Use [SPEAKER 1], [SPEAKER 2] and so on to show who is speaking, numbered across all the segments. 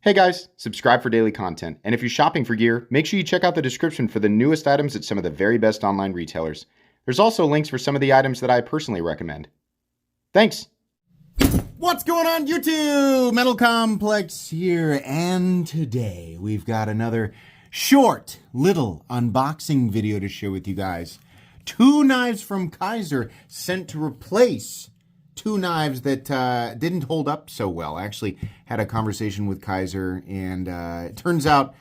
[SPEAKER 1] Hey guys, subscribe for daily content, and if you're shopping for gear, make sure you check out the description for the newest items at some of the very best online retailers. There's also links for some of the items that I personally recommend. Thanks!
[SPEAKER 2] What's going on YouTube? Metal Complex here, and today we've got another short little unboxing video to share with you guys. 2 knives from Kizer sent to replace 2 knives that didn't hold up so well. I actually had a conversation with Kizer, and it turns out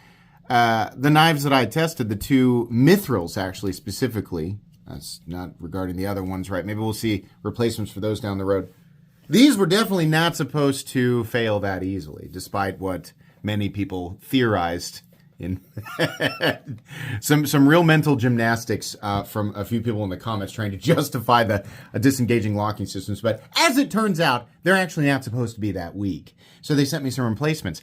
[SPEAKER 2] the knives that I tested, the 2 Mithrils actually specifically, that's not regarding the other ones, right? Maybe we'll see replacements for those down the road. These were definitely not supposed to fail that easily, despite what many people theorized in some real mental gymnastics from a few people in the comments trying to justify the disengaging locking systems. But as it turns out, they're actually not supposed to be that weak. So they sent me some replacements.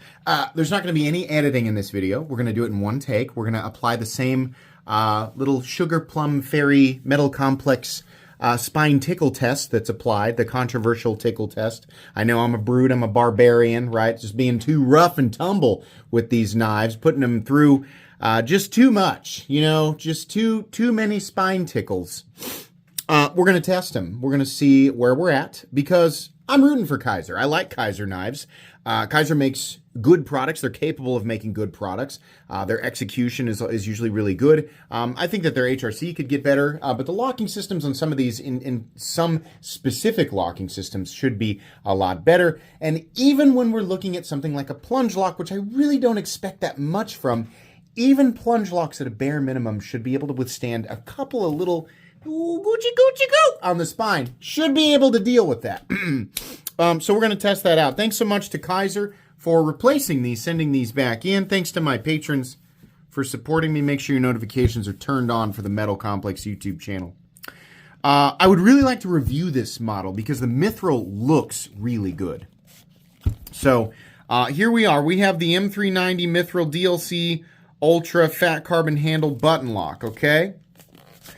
[SPEAKER 2] There's not going to be any editing in this video. We're going to do it in one take. We're going to apply the same little sugar plum fairy metal complex spine tickle test that's applied, the controversial tickle test. I know I'm a brute, I'm a barbarian, right? Just being too rough and tumble with these knives, putting them through just too much, you know, just too many spine tickles. We're going to test them. We're going to see where we're at, because I'm rooting for Kizer. I like Kizer knives. Kizer makes good products. They're capable of making good products. Their execution is usually really good. I think that their HRC could get better, but the locking systems on some of these, in some specific locking systems, should be a lot better. And even when we're looking at something like a plunge lock, which I really don't expect that much from, even plunge locks at a bare minimum should be able to withstand a couple of little Gucci on the spine. Should be able to deal with that. So we're going to test that out. Thanks so much to Kizer for replacing these, sending these back in. Thanks to my patrons for supporting me. Make sure your notifications are turned on for the Metal Complex YouTube channel. I would really like to review this model because the Mithril looks really good. So here we are. We have the M390 Mithril DLC Ultra Fat Carbon Handle Button Lock, okay?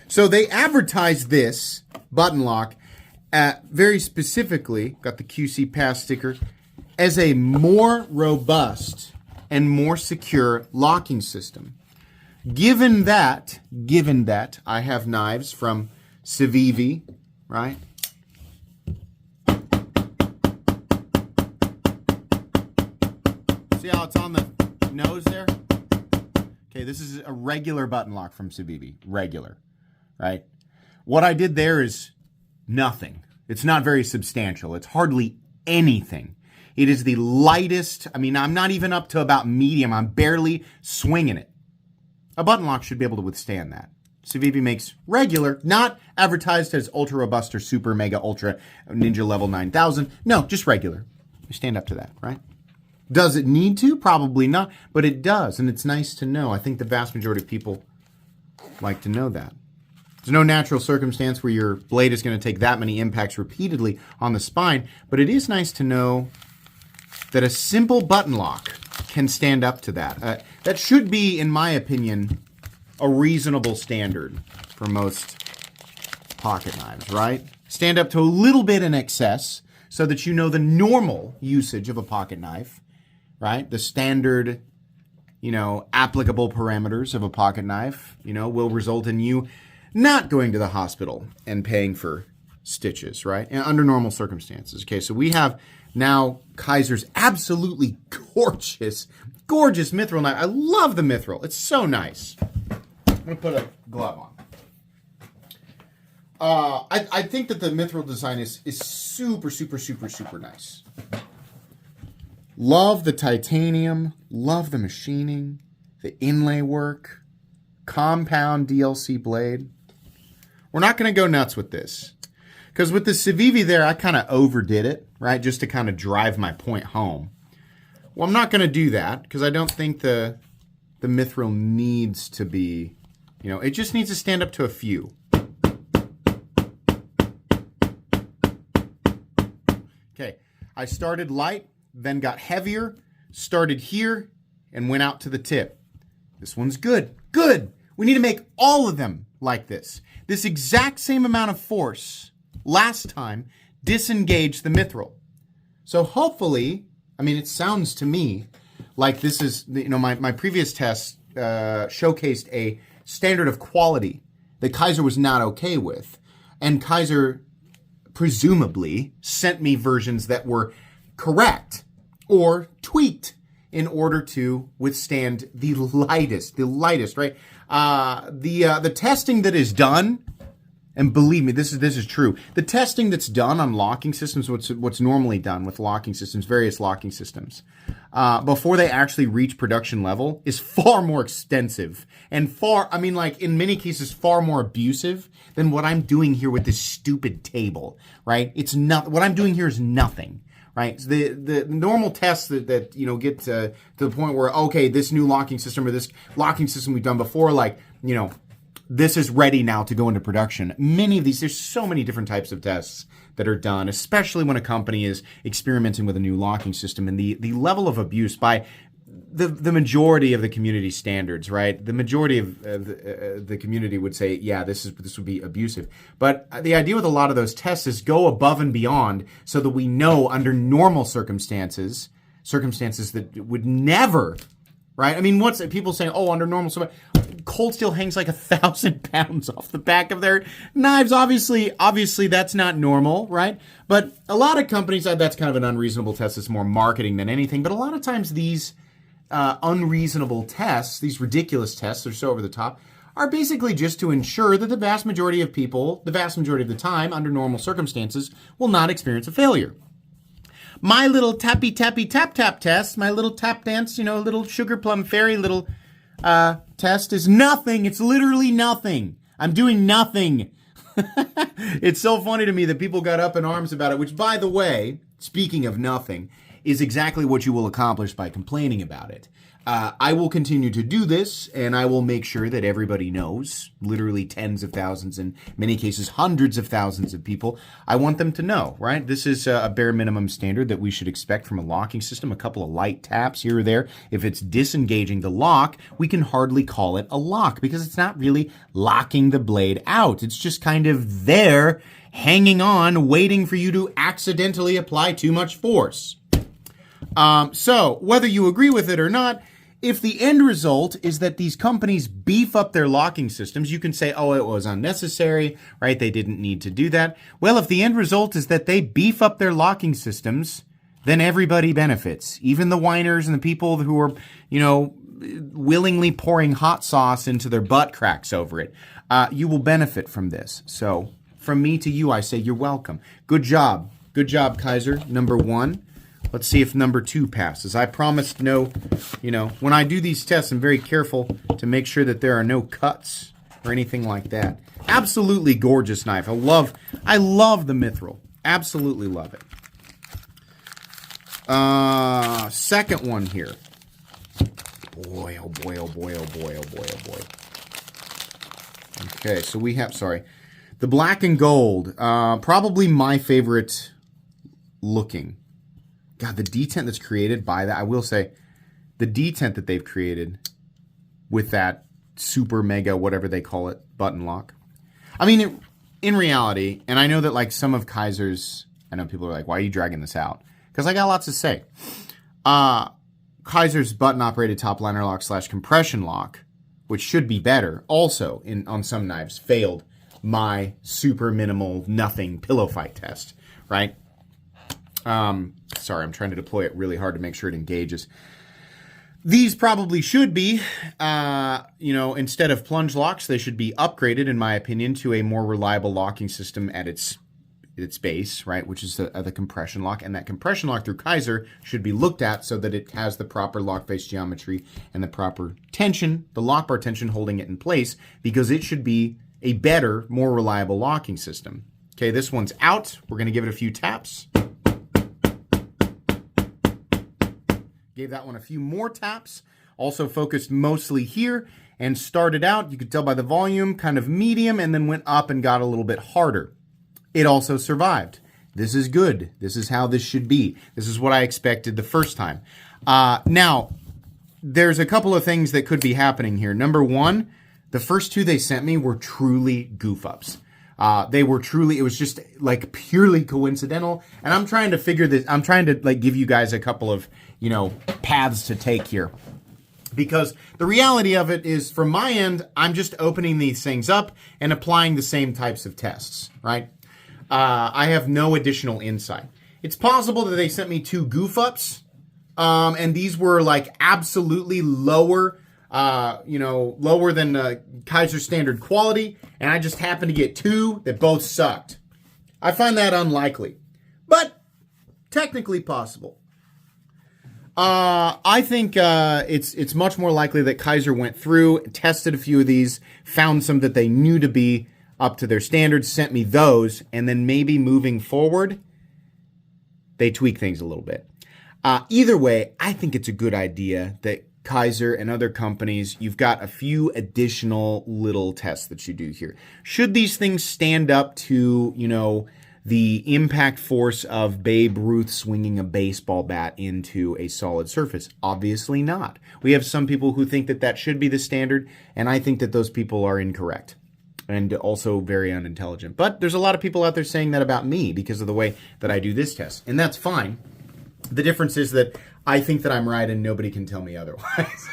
[SPEAKER 2] So they advertise this button lock very specifically, got the QC Pass sticker, as a more robust and more secure locking system. Given that I have knives from Civivi, right? See how it's on the nose there? Okay, this is a regular button lock from Civivi, regular, right? What I did there is nothing. It's not very substantial. It's hardly anything. It is the lightest. I mean, I'm not even up to about medium. I'm barely swinging it. A button lock should be able to withstand that. Civivi makes regular, not advertised as ultra robust or super mega ultra ninja level 9000. No, just regular. We stand up to that, right? Does it need to? Probably not, but it does, and it's nice to know. I think the vast majority of people like to know that. There's no natural circumstance where your blade is going to take that many impacts repeatedly on the spine, but it is nice to know that a simple button lock can stand up to that. That should be, in my opinion, a reasonable standard for most pocket knives, right? Stand up to a little bit in excess so that you know the normal usage of a pocket knife, right? The standard, you know, applicable parameters of a pocket knife, you know, will result in you not going to the hospital and paying for stitches, right? And under normal circumstances. Okay, so we have now Kizer's absolutely gorgeous Mithril knife. I love the Mithril. It's so nice. I'm going to put a glove on. I think that the Mithril design is super nice. Love the titanium. Love the machining. The inlay work. Compound DLC blade. We're not going to go nuts with this. Because with the Civivi there, I kind of overdid it, right? Just to kind of drive my point home. Well, I'm not going to do that because I don't think the Mithril needs to be, you know, it just needs to stand up to a few. Okay, I started light, then got heavier, started here, and went out to the tip. This one's good. Good! We need to make all of them like this. This exact same amount of force last time disengaged the Mithril. So hopefully, I mean, it sounds to me like this is, my previous tests showcased a standard of quality that Kizer was not okay with. And Kizer presumably sent me versions that were correct or tweaked in order to withstand the lightest, right? The testing that is done, and believe me, this is true. The testing that's done on locking systems, what's normally done with locking systems, various locking systems, before they actually reach production level, is far more extensive and in many cases, far more abusive than what I'm doing here with this stupid table, right? It's not, what I'm doing here is nothing. Right, so the normal tests that get to the point where, okay, this new locking system or this locking system we've done before, this is ready now to go into production. Many of these, there's so many different types of tests that are done, especially when a company is experimenting with a new locking system, and the level of abuse by the majority of the community standards, right? The majority of the community would say, yeah, this would be abusive. But the idea with a lot of those tests is go above and beyond so that we know under normal circumstances that would never, right? I mean, what's people saying? Oh, under normal, cold steel hangs like 1,000 pounds off the back of their knives. Obviously, that's not normal, right? But a lot of companies, that's kind of an unreasonable test. It's more marketing than anything. But a lot of times these unreasonable tests, these ridiculous tests, they're so over the top, are basically just to ensure that the vast majority of people, the vast majority of the time, under normal circumstances, will not experience a failure. My little tappy tappy tap tap test, my little tap dance, little sugar plum fairy little test is nothing. It's literally nothing. I'm doing nothing. It's so funny to me that people got up in arms about it, which, by the way, speaking of nothing, is exactly what you will accomplish by complaining about it. I will continue to do this, and I will make sure that everybody knows, literally tens of thousands, in many cases hundreds of thousands of people. I want them to know, right? This is a bare minimum standard that we should expect from a locking system. A couple of light taps here or there. If it's disengaging the lock, we can hardly call it a lock because it's not really locking the blade out. It's just kind of there, hanging on, waiting for you to accidentally apply too much force. So whether you agree with it or not, if the end result is that these companies beef up their locking systems, you can say, oh, it was unnecessary, right? They didn't need to do that. Well, if the end result is that they beef up their locking systems, then everybody benefits. Even the whiners and the people who are, willingly pouring hot sauce into their butt cracks over it. You will benefit from this. So from me to you, I say you're welcome. Good job. Good job, Kizer. Number 1. Let's see if number 2 passes. I promised when I do these tests, I'm very careful to make sure that there are no cuts or anything like that. Absolutely gorgeous knife. I love the Mithril. Absolutely love it. Second one here. Boy, oh boy, oh boy, oh boy, oh boy, oh boy. Okay, so we have, the black and gold. Probably my favorite looking. God, the detent that's created by that, I will say, the detent that they've created with that super mega, whatever they call it, button lock. I mean, in reality, and I know that some of Kizer's, I know people are like, why are you dragging this out? Because I got lots to say. Kizer's button operated top liner lock / compression lock, which should be better, also on some knives, failed my super minimal nothing pillow fight test, right? Sorry, I'm trying to deploy it really hard to make sure it engages. These probably should be, instead of plunge locks, they should be upgraded, in my opinion, to a more reliable locking system at its base, right, which is the compression lock. And that compression lock through Kizer should be looked at so that it has the proper lock face geometry and the proper tension, the lock bar tension holding it in place, because it should be a better, more reliable locking system. Okay, this one's out. We're going to give it a few taps. Gave that one a few more taps. Also focused mostly here and started out, you could tell by the volume, kind of medium, and then went up and got a little bit harder. It also survived. This is good. This is how this should be. This is what I expected the first time. Now, there's a couple of things that could be happening here. Number 1, the first 2 they sent me were truly goof-ups. It was just purely coincidental. And I'm trying to figure this, I'm trying to give you guys a couple of, paths to take here. Because the reality of it is, from my end, I'm just opening these things up and applying the same types of tests, right? I have no additional insight. It's possible that they sent me 2 goof-ups, and these were like absolutely lower than Kizer standard quality, and I just happened to get 2 that both sucked. I find that unlikely, but technically possible. I think it's much more likely that Kizer went through, tested a few of these, found some that they knew to be up to their standards, sent me those, and then maybe moving forward, they tweak things a little bit. Either way, I think it's a good idea that Kizer and other companies, you've got a few additional little tests that you do here. Should these things stand up to, the impact force of Babe Ruth swinging a baseball bat into a solid surface? Obviously not. We have some people who think that that should be the standard, and I think that those people are incorrect and also very unintelligent. But there's a lot of people out there saying that about me because of the way that I do this test, and that's fine. The difference is that I think that I'm right and nobody can tell me otherwise.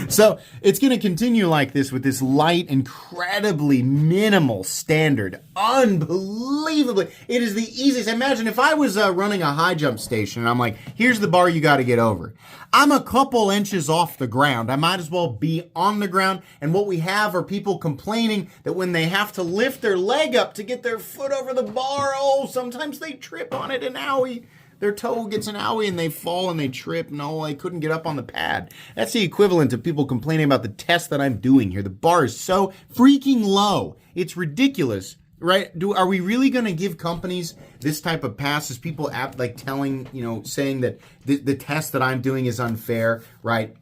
[SPEAKER 2] So it's going to continue like this with this light, incredibly minimal standard. Unbelievably. It is the easiest. Imagine if I was running a high jump station and I'm like, here's the bar you got to get over. I'm a couple inches off the ground. I might as well be on the ground. And what we have are people complaining that when they have to lift their leg up to get their foot over the bar, sometimes they trip on it and owie. Their toe gets an owie and they fall and they trip. No, I couldn't get up on the pad. That's the equivalent of people complaining about the test that I'm doing here. The bar is so freaking low. It's ridiculous, right? Are we really going to give companies this type of pass? As people saying that the test that I'm doing is unfair, right?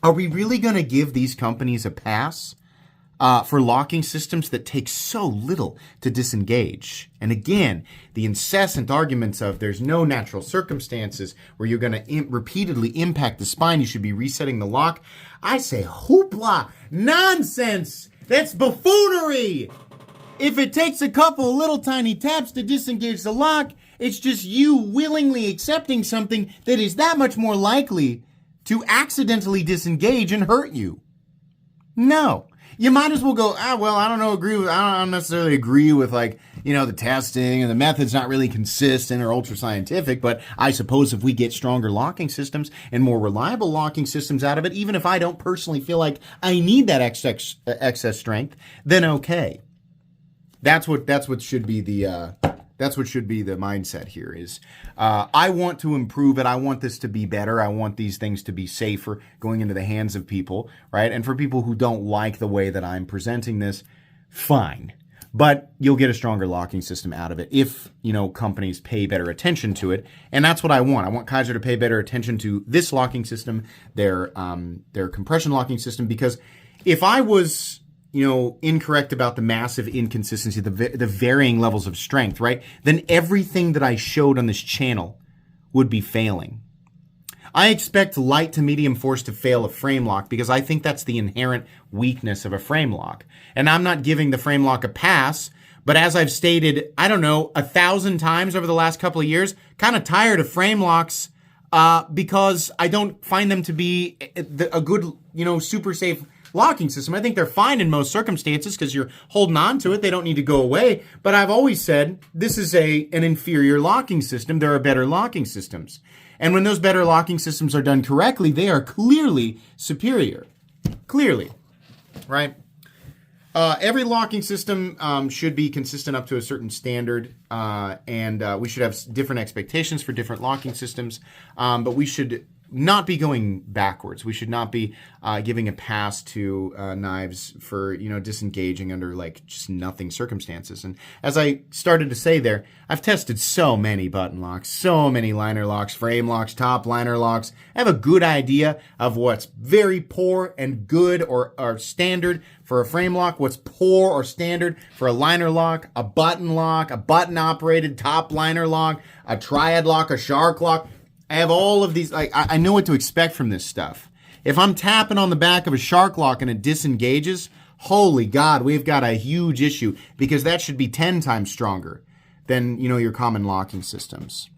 [SPEAKER 2] Are we really going to give these companies a pass for locking systems that take so little to disengage? And again, the incessant arguments of there's no natural circumstances where you're going to repeatedly impact the spine, you should be resetting the lock. I say hoopla, nonsense. That's buffoonery. If it takes a couple little tiny taps to disengage the lock, it's just you willingly accepting something that is that much more likely to accidentally disengage and hurt you. No. You might as well go, I don't necessarily agree with the testing and the method's not really consistent or ultra scientific, but I suppose if we get stronger locking systems and more reliable locking systems out of it, even if I don't personally feel like I need that excess strength, then okay. That's what should be the mindset here is, I want to improve it. I want this to be better. I want these things to be safer going into the hands of people, right? And for people who don't like the way that I'm presenting this, fine. But you'll get a stronger locking system out of it if, companies pay better attention to it. And that's what I want. I want Kizer to pay better attention to this locking system, their compression locking system, because if I was incorrect about the massive inconsistency, the varying levels of strength, right? Then everything that I showed on this channel would be failing. I expect light to medium force to fail a frame lock because I think that's the inherent weakness of a frame lock. And I'm not giving the frame lock a pass, but as I've stated, 1,000 times over the last couple of years, kind of tired of frame locks because I don't find them to be a good, super safe locking system. I think they're fine in most circumstances because you're holding on to it. They don't need to go away. But I've always said this is an inferior locking system. There are better locking systems. And when those better locking systems are done correctly, they are clearly superior. Clearly. Right? Every locking system should be consistent up to a certain standard. And we should have different expectations for different locking systems. But we should not be going backwards. We should not be giving a pass to knives for, disengaging under just nothing circumstances. And as I started to say there, I've tested so many button locks, so many liner locks, frame locks, top liner locks. I have a good idea of what's very poor and good or standard for a frame lock, what's poor or standard for a liner lock, a button operated top liner lock, a triad lock, a shark lock. I have all of these, I know what to expect from this stuff. If I'm tapping on the back of a shark lock and it disengages, holy God, we've got a huge issue because that should be 10 times stronger than, your common locking systems.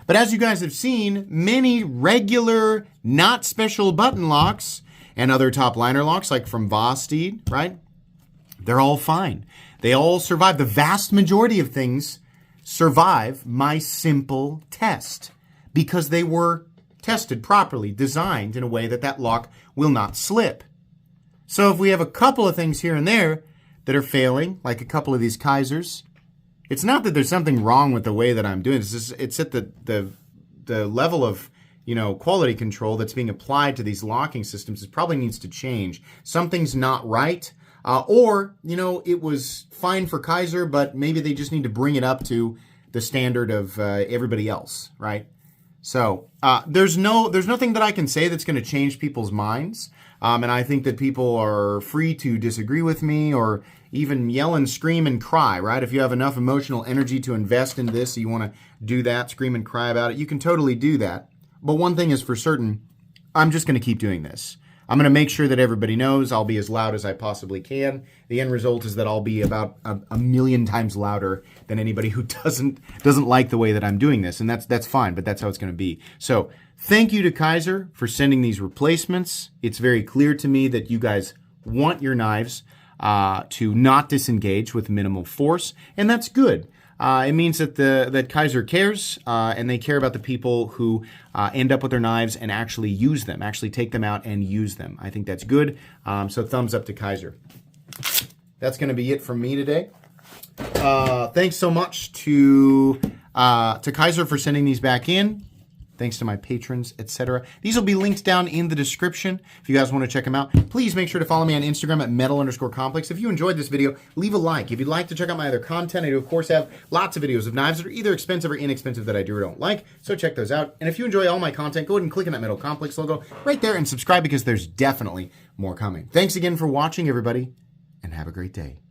[SPEAKER 2] But as you guys have seen, many regular, not special button locks and other top liner locks, like from Vosteed, right? They're all fine. They all survive. The vast majority of things survive my simple test because they were tested properly, designed in a way that that lock will not slip. So if we have a couple of things here and there that are failing, like a couple of these Kizers, it's not that there's something wrong with the way that I'm doing this. It's at the level of, quality control that's being applied to these locking systems. It probably needs to change. Something's not right. Or, it was fine for Kizer, but maybe they just need to bring it up to the standard of everybody else, right? So there's nothing that I can say that's going to change people's minds. And I think that people are free to disagree with me or even yell and scream and cry, right? If you have enough emotional energy to invest in this, so you want to do that, scream and cry about it, you can totally do that. But one thing is for certain, I'm just going to keep doing this. I'm going to make sure that everybody knows. I'll be as loud as I possibly can. The end result is that I'll be about a million times louder than anybody who doesn't like the way that I'm doing this. And that's fine, but that's how it's going to be. So thank you to Kizer for sending these replacements. It's very clear to me that you guys want your knives to not disengage with minimal force, and that's good. It means that that Kizer cares, and they care about the people who end up with their knives and actually use them, actually take them out and use them. I think that's good. So thumbs up to Kizer. That's going to be it from me today. Thanks so much to Kizer for sending these back in. Thanks to my patrons, etc. These will be linked down in the description if you guys want to check them out. Please make sure to follow me on Instagram at metal_complex. If you enjoyed this video, leave a like. If you'd like to check out my other content, I do, of course, have lots of videos of knives that are either expensive or inexpensive that I do or don't like, so check those out. And if you enjoy all my content, go ahead and click on that Metal Complex logo right there and subscribe because there's definitely more coming. Thanks again for watching, everybody, and have a great day.